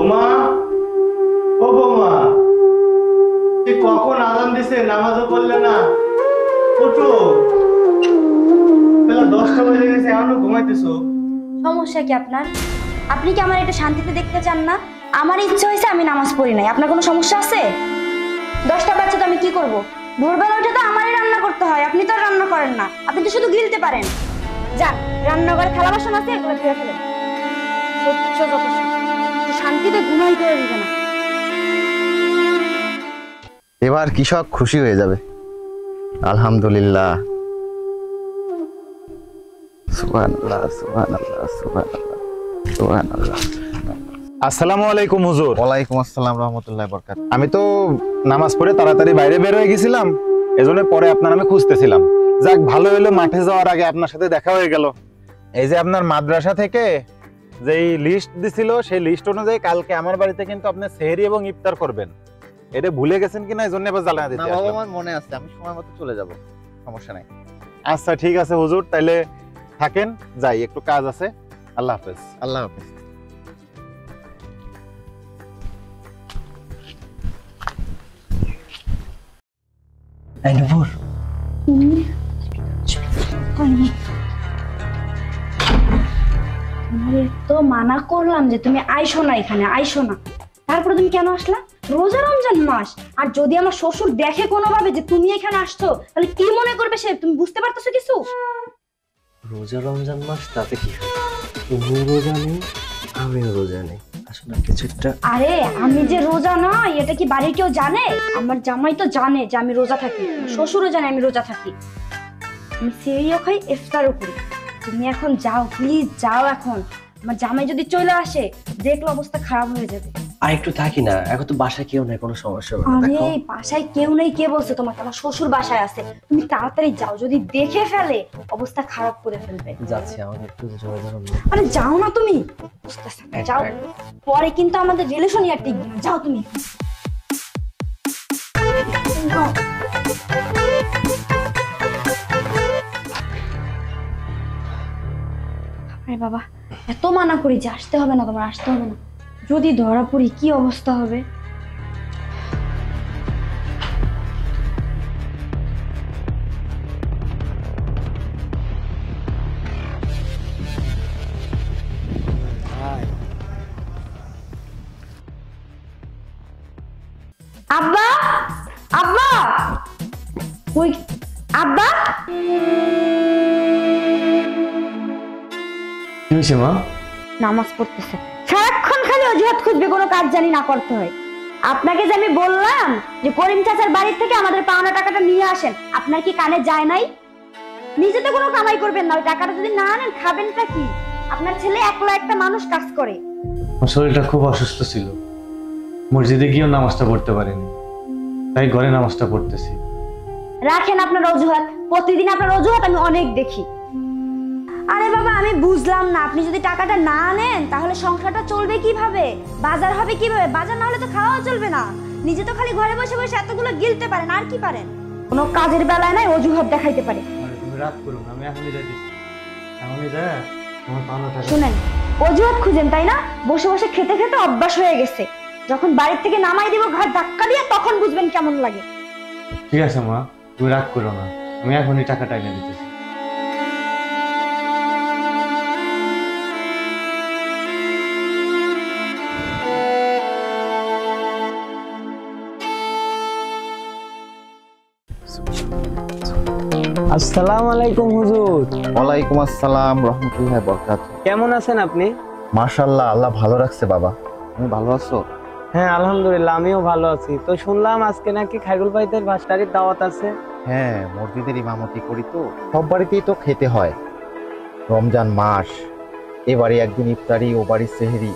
বৌমা, ও বৌমা, কখন আজান দিছে, নামাজও পড়লে না? উঠো, বেলা 10টা বেজে গেছে, এখনো ঘুমাইতেছো? সমস্যা কি আপনার? আপনি কি আমার একটু শান্তিতে দেখতে চান না? আমার ইচ্ছা হয়েছে, আমি নামাজ পড়ি নাই। আপনার কোনো সমস্যা আছে? 10টা বাজছে তো আমি কি করব? ভোরবেলা উঠে তো আমারই রান্না করতে হয়, আপনি তো আর রান্না করেন না, আপনি তো শুধু গিলতে পারেন। যান, রান্নাঘরে থালা বাসন আছে, এগুলো ধুয়ে ফেলেন। সহ্য যত শান্তিতে ঘুমাইতে দিবে না। এবার কৃষক খুশি হয়ে যাবে। আলহামদুলিল্লাহ, সুবহানাল্লাহ, সুবহানাল্লাহ, সুবহানাল্লাহ, সুবহানাল্লাহ। আসসালামু আলাইকুম হুজুর। ওয়ালাইকুম আসসালাম রাহমাতুল্লাহি ওয়া বারাকাতুহু। আমি তো নামাজ পড়ে তাড়াতাড়ি বাইরে বের হয়ে গেছিলাম, এজন্য পরে আপনার আমি খুঁজতেছিলাম। যাক, ভালো হলো মাঠে যাওয়ার আগে আপনার সাথে দেখা হয়ে গেল। এই যে আপনার মাদ্রাসা থেকে যেই লিস্ট দিছিল, সেই লিস্ট অনুযায়ী কালকে আমার বাড়িতে কিন্তু আপনি সেহরি এবং ইফতার করবেন। এটা ভুলে গেছেন কিনা এজন্য এবার জানা দিতে না বাবা, আসলাম। আমার মনে আছে, আমি সময় মতো চলে যাব, সমস্যা নাই। আচ্ছা ঠিক আছে হুজুর, তাইলে থাকেন, যাই, একটু কাজ আছে। আল্লাহ হাফেজ। আল্লাহ হাফেজ। এই নূপুর, তো মানা করলাম যে তুমি আইসো না, এখানে আইসো না, তারপরে তুমি কেন আসলা? রোজা রমজান মাস, আর যদি আমার শ্বশুর দেখে কোনোভাবে যে তুমি এখানে আসছো, তাহলে কি মনে করবে সে? তুমি বুঝতে পারতেছো কিছু? রোজা রমজান মাস, তাতে কি হয়? তুমিও রোজা নেই, আমিও রোজা নেই, আসলে কিছু একটা। আরে আমি যে রোজা নয় এটা কি বাড়ির কেউ জানে? আমার জামাই তো জানে যে আমি রোজা থাকি, শ্বশুরও জানে আমি রোজা থাকি। আমি সেরিও খাই, ইফতারও করি। তুমি এখন যাও, প্লিজ যাও এখন। আমার জামাই যদি চলে আসে, দেখলো অবস্থা খারাপ হয়ে যাবে। আর একটু থাকি না, এখন তো বাসায় কেউ নাই, কোনো সমস্যা হবে না। আরে দেখো, বাসায় কেউ নেই কে বলছে তোমাকে? আমার শ্বশুর বাসায় আছে, তুমি তাড়াতাড়ি যাও, যদি দেখে ফেলে অবস্থা খারাপ করে ফেলবে। যাচ্ছি, আমাকে একটু রোজা রমজান। আরে যাও না তুমি, বুঝতেছ না, যাও, পরে কিন্তু আমাদের রিলেশনই আর টিকবে না। যাও তুমি। আরে বাবা, এত মানা করি যে আসতে হবে না, তোমার আসতে হবে না, যদি ধরা পড়ি কি অবস্থা হবে? আব্বা, আব্বা, ওই আব্বা, কি হয়েছে মা? নামাজ পড়তেছে, সারাক্ষণ খালি অজুহাত খুঁজবে, কোনো কাজ জানি না করতে হয়। আপনাকে যে আমি বললাম যে করিম চাচার বাড়ি থেকে আমাদের পাওনা টাকাটা নিয়ে আসেন, আপনার কি কানে যায় নাই? নিজে তো কোনো কামাই করবেন না, ওই টাকাটা যদি না আনেন খাবেনটা কি? আপনার ছেলে একলা একটা মানুষ কাজ করে। আমার শরীরটা খুব অসুস্থ ছিল, মসজিদে গিয়েও নামাজটা পড়তে পারিনি, তাই ঘরে নামাজটা পড়তেছি। রাখেন আপনার অজুহাত, প্রতিদিন আপনার অজুহাত আমি অনেক দেখি। আরে বাবা, আমি বুঝলাম না, আপনি যদি টাকাটা না নেন তাহলে সংসারটা চলবে কিভাবে? বাজার হবে কিভাবে? বাজার না হলে তো খাওয়া চলবে না। নিজে তো খালি ঘরে বসে বসে এতগুলো গিলতে পারেন, আর কি পারেন? কোনো কাজের বেলায় নাই অজুহাত দেখাইতে পারে। আরে তুমি রাগ করো না, আমি এখনই যাইতেছি, এখনই যা তোমার পাওনা টাকা। শুনেন, অজুহাত খুঁজেন তাই না? বসে বসে খেতে খেতে অভ্যাস হয়ে গেছে, যখন বাড়ির থেকে নামাই দিব ঘর ধাক্কা দিয়ে, তখন বুঝবেন কেমন লাগে। ঠিক আছে মা, তুমি রাগ করো না, আমি এখনই টাকাটা এনে দিতেছি। আসসালামু আলাইকুম হুজুর। ওয়ালাইকুম আসসালাম রাহমাতুল্লাহি ওয়া বারাকাতুহু। কেমন আছেন আপনি? মাশাআল্লাহ, আল্লাহ ভালো রাখছে বাবা। তুমি ভালো আছো? হ্যাঁ আলহামদুলিল্লাহ, আমিও ভালো আছি। তো শুনলাম আজকে নাকি খায়রুল ভাইদের ভাস্তারির দাওয়াত আছে। হ্যাঁ, মসজিদের ইমামতি করি তো, সব বাড়িতেই তো খেতে হয়। রমজান মাস, এ বাড়ি একদিন ইফতারি, ও বাড়ি সেহরি,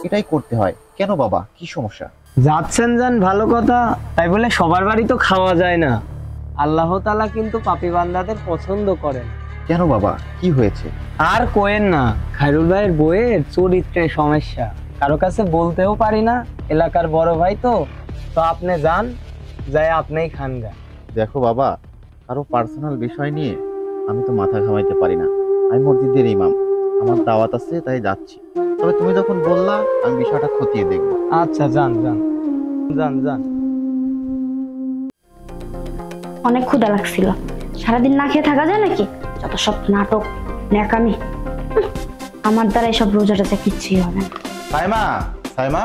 এটাই করতে হয়। কেন বাবা, কি সমস্যা? যাচ্ছেন যান, ভালো কথা, তাই বলে সবার বাড়ি তো খাওয়া যায় না। আল্লাহ তাআলা কিন্তু পাপী বান্দাদের পছন্দ করেন। কেন বাবা, কি হয়েছে? আর কোয়েন না, খায়রুল ভাইয়ের বইয়ের চরিত্রের সমস্যা, কারো কাছে বলতেও পারি না, এলাকার বড় ভাই তো আপনি যান, যাই আপনিই খান গা। দেখো বাবা, কারো পার্সোনাল বিষয় নিয়ে আমি তো মাথা ঘামাইতে পারি না। আমি মসজিদের ইমাম, আমার দাওয়াত আছে তাই যাচ্ছি। তবে তুমি যখন বললা আমি বিষয়টা খতিয়ে দেখবো। আচ্ছা, যান যান যান যান। অনেক ক্ষুধা লাগছিল, সারাদিন না খেয়ে থাকা যায় নাকি? যত সব নাটক ন্যাকামি, আমার দ্বারা এসব রোজাটাতে কিচ্ছুই হবে না। সাইমা, সাইমা,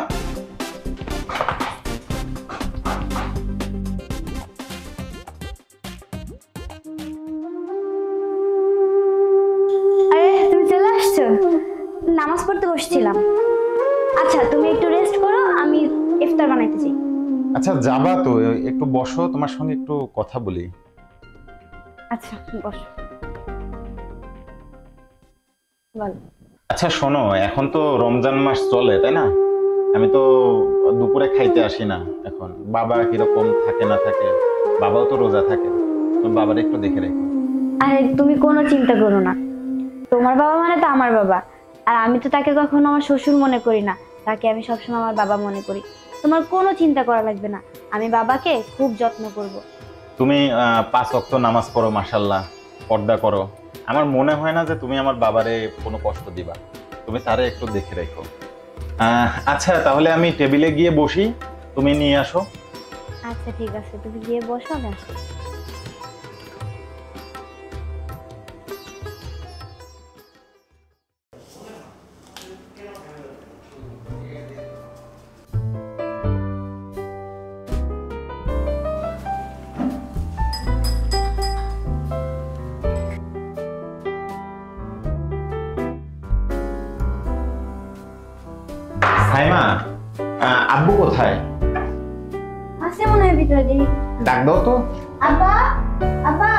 আরে তুমি চলে আসছো? নামাজ পড়তে বসছিলাম। আচ্ছা তুমি একটু রেস্ট করো, আমি ইফতার বানাইতে চাই। আচ্ছা যাবা তো, একটু বসো, তোমার সঙ্গে একটু কথা বলি। আচ্ছা বসো, বলো। আচ্ছা শোনো, এখন তো রমজান মাস চলে তাই না? আমি তো দুপুরে খাইতে আসি না এখন। বাবা কিরকম থাকে না থাকে, বাবাও তো রোজা থাকে, তুমি বাবার একটু দেখে রেখো। আরে তুমি কোনো চিন্তা করো না, তোমার বাবা মানে তো আমার বাবা, আর আমি তো তাকে কখনো আমার শ্বশুর মনে করি না, তাকে আমি সবসময় আমার বাবা মনে করি। তোমার কোনো চিন্তা করা লাগবে না, আমি বাবাকে খুব যত্ন করব। তুমি 5 ওয়াক্ত নামাজ পড়ো, মাশাআল্লাহ, পর্দা করো। আমার মনে হয় না যে তুমি আমার বাবারে কোনো কষ্ট দিবা, তুমি তারে একটু দেখে রেখো। আচ্ছা তাহলে আমি টেবিলে গিয়ে বসি, তুমি নিয়ে আসো। আচ্ছা ঠিক আছে, তুমি গিয়ে বসো না। সাইমা, আব্বু কোথায়? আছে মনে হয় ভিতরে, দেখি। ডাক দাও তো। আব্বা, আব্বা।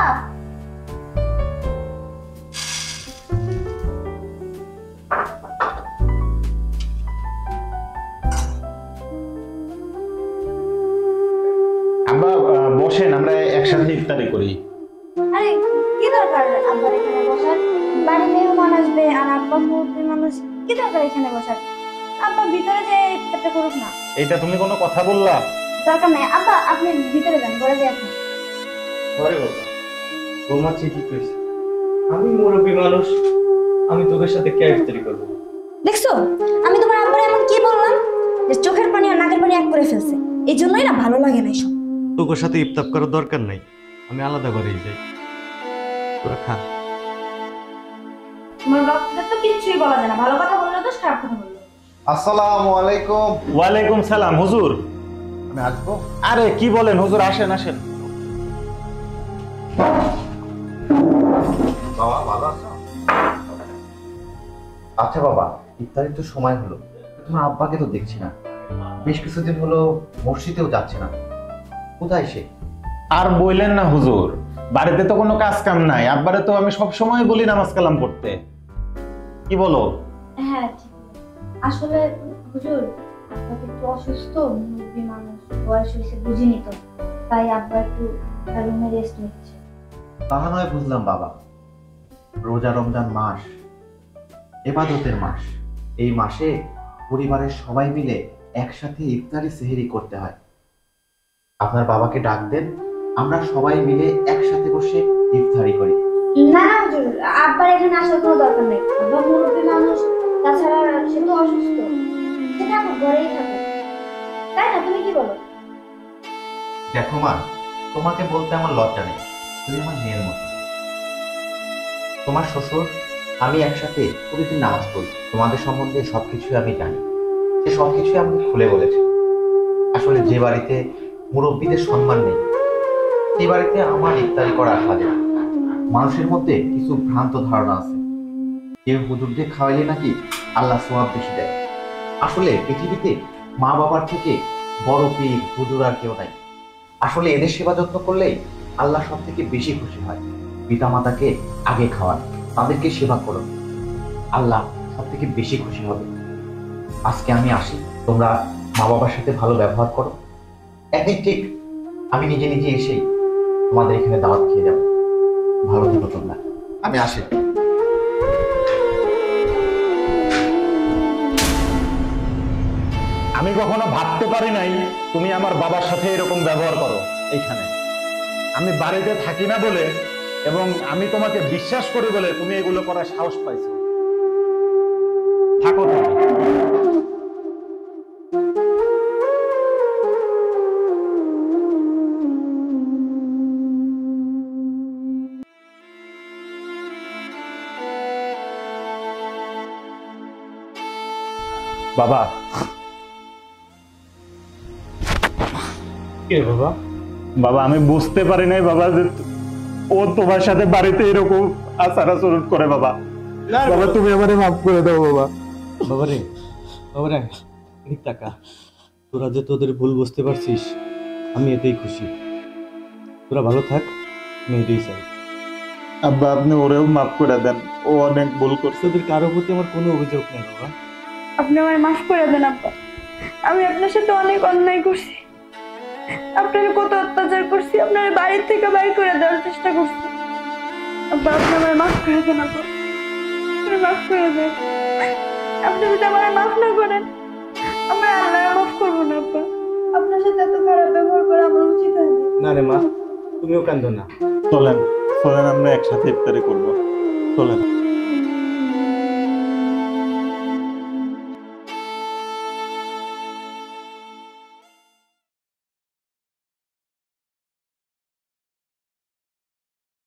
আব্বা বসেন, আমরা একসাথে ইফতারি করি। আরে কি দরকার আব্বার এখানে বসার? বাড়ি মেহমান আসবে আর আব্বা মুরব্বী মানুষ, কি দরকার এখানে বসার? আব্বা ভিতরে যে ইফতারটা করুক না। এইটা তুমি কোনো কথা বললা? দরকার নেই আব্বা, আপনি ভিতরে যান, ঘরে যাই এখন। ঘরে বাবা, বৌমা ঠিকই কইছে, আমি মুরব্বী মানুষ, আমি তোদের সাথে কে ইফতারি করবো? দেখছো আমি তোমার আব্বারে এমন কি বললাম যে চোখের পানি আর নাকের পানি এক করে ফেলছে, এই জন্যই না ভালো লাগে না এসব। তোর সাথে ইফতার করার দরকার নাই, আমি আলাদা ঘরেই যাই, তোরা খা। তোমার বাপটা তো কিছুই বলা যায় না, ভালো কথা বললো তো খারাপ কথা বললো। আসসালামু আলাইকুম। ওয়ালাইকুম সালাম হুজুর। আমি আসবো? আরে কি বলেন হুজুর, আসেন আসেন। বাবা ভালো আছো? আচ্ছা বাবা, ইফতারের তো সময় হলো, তোমার আব্বাকে তো দেখছি না, বেশ কিছুদিন হলো মসজিদেও যাচ্ছে না, কোথায় সে? আর বললেন না হুজুর, বাড়িতে তো কোনো কাজ কাম নাই, আব্বারে তো আমি সব সময় বলি নামাজ কালাম পড়তে। কি বলো? হ্যাঁ ঠিক, আসলে হুজুর আব্বা তো একটু অসুস্থ, মুরব্বী মানুষ, বয়স হয়েছে বুঝিনি তো, তাই আব্বা একটু রুমে রেস্ট নিচ্ছে। তা নয় বুঝলাম বাবা, রোজা রমজান মাস, ইবাদতের মাস, এই মাসে পরিবারের সবাই মিলে একসাথে ইফতারি সেহরি করতে হয়। আপনার বাবাকে ডাক দেন, আমরা সবাই মিলে একসাথে বসে ইফতারি করি। না না হুজুর, আব্বার এখানে আসার কোনো দরকার নেই, আব্বা মুরব্বী মানুষ, তাছাড়া সে তো অসুস্থ, সেটা আমার ঘরেই থাকে, তাই না? তুমি কি বলো? দেখো মা, তোমাকে বলতে আমার লজ্জা নেই, তুমি আমার মেয়ের মতো। তোমার শ্বশুর আমি একসাথে প্রতিদিন নামাজ পড়ি, তোমাদের সম্বন্ধে সবকিছু আমি জানি, সে সবকিছু আমাকে খুলে বলেছে। আসলে যে বাড়িতে মুরব্বীদের সম্মান নেই, সেই বাড়িতে আমার ইফতারি করা সাজে না। মানুষের মধ্যে কিছু ভ্রান্ত ধারণা আছে, কেউ হুজুরদের খাওয়াইলে নাকি আল্লাহ সওয়াব বেশি দেয়। আসলে পৃথিবীতে মা বাবার থেকে বড় পীর হুজুর আর কেউ নাই। আসলে এদের সেবা যত্ন করলেই আল্লাহ সব থেকে বেশি খুশি হয়। পিতা মাতাকে আগে খাওয়ান, তাদেরকে সেবা করো, আল্লাহ সব থেকে বেশি খুশি হবে। আজকে আমি আসি, তোমরা মা বাবার সাথে ভালো ব্যবহার করো। একদিন ঠিক আমি নিজে নিজে এসেই তোমাদের এখানে দাওয়াত খেয়ে যাবো। ভালো থেকো তোমরা, আমি আসি। আমি কখনো ভাবতে পারি নাই তুমি আমার বাবার সাথে এরকম ব্যবহার করো। এইখানে আমি বাড়িতে থাকি না বলে এবং আমি তোমাকে বিশ্বাস করি বলে তুমি এগুলো করার সাহস পাইছো। থাকো তুমি। বাবা, কে বাবা? বাবা আমি বুঝতে পারি নাই বাবা যে ও তোমার সাথে বাড়িতে এরকম আচার আচরণ করে। বাবা, বাবা তুমি আমারে মাফ করে দাও বাবা। বাবারে, বাবারে, এদিক তাকা। তোরা যে তোদের ভুল বুঝতে পারছিস, আমি এতেই খুশি। তোরা ভালো থাক, আমি এটাই চাই। আব্বা আপনি ওরেও মাফ করে দেন, ও অনেক ভুল করছে। তোদের কারো প্রতি আমার কোনো অভিযোগ নেই বাবা। আপনি আমায় মাফ করে দেন আব্বা। আমি আপনার সাথে অনেক অন্যায় করছি, আপনার কত অত্যাচার করছি, আপনার বাড়ির থেকে বাইর করে দেওয়ার চেষ্টা করছি। আব্বা আপনি আমায় মাফ করে দেন আব্বা, আপনি মাফ করে দেন। আপনি যদি আমায় মাফ না করেন, আমরা আল্লাহ মাফ করবো না আব্বা। আপনার সাথে এত খারাপ ব্যবহার করা আমার উচিত হয়নি। না রে মা, তুমিও কান্দো না। চলেন চলেন আমরা একসাথে ইফতারি করবো, চলেন।